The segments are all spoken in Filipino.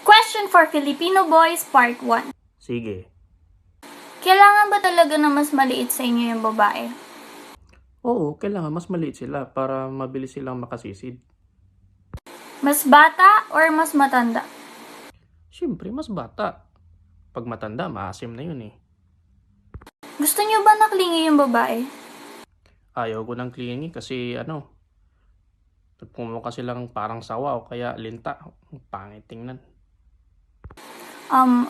Question for Filipino Boys Part 1. Sige. Kailangan ba talaga na mas maliit sa inyo yung babae? Oo, kailangan mas maliit sila para mabilis silang makasisid. Mas bata or mas matanda? Siyempre, mas bata. Pag matanda, maasim na yun eh. Gusto niyo ba naklingi yung babae? Ayaw ko ng clingy kasi pumukha silang parang sawa o kaya linta. Pangit tingnan.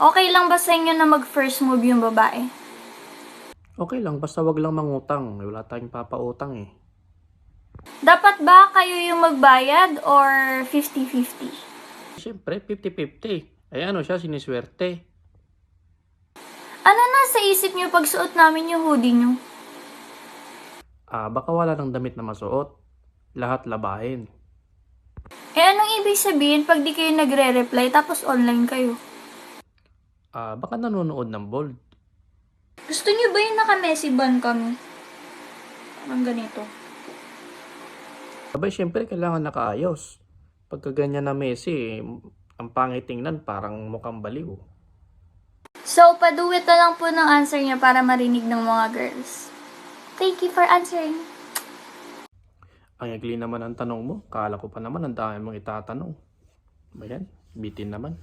Okay lang ba sa inyo na mag-first move yung babae? Okay lang, basta wag lang mangutang. Wala tayong papautang eh. Dapat ba kayo yung magbayad or 50-50? Siyempre, 50-50. Ay siya, siniswerte. Ano nasa isip niyo pag suot namin yung hoodie niyo? Baka wala ng damit na masuot. Lahat labahin. Anong ibig sabihin pag di kayo nagre-reply tapos online kayo? Baka nanonood ng bold. Gusto niyo ba yung naka-messy ban kami? Parang ganito. Abay, siyempre, kailangan nakaayos. Pagka ganyan na Messi, ang pangit tingnan, parang mukhang baliw. So, paduwit na lang po ng answer niya para marinig ng mga girls. Thank you for answering. Ang ugly naman ang tanong mo. Kala ko pa naman ang dami mong itatanong. Ba yan? Bitin naman.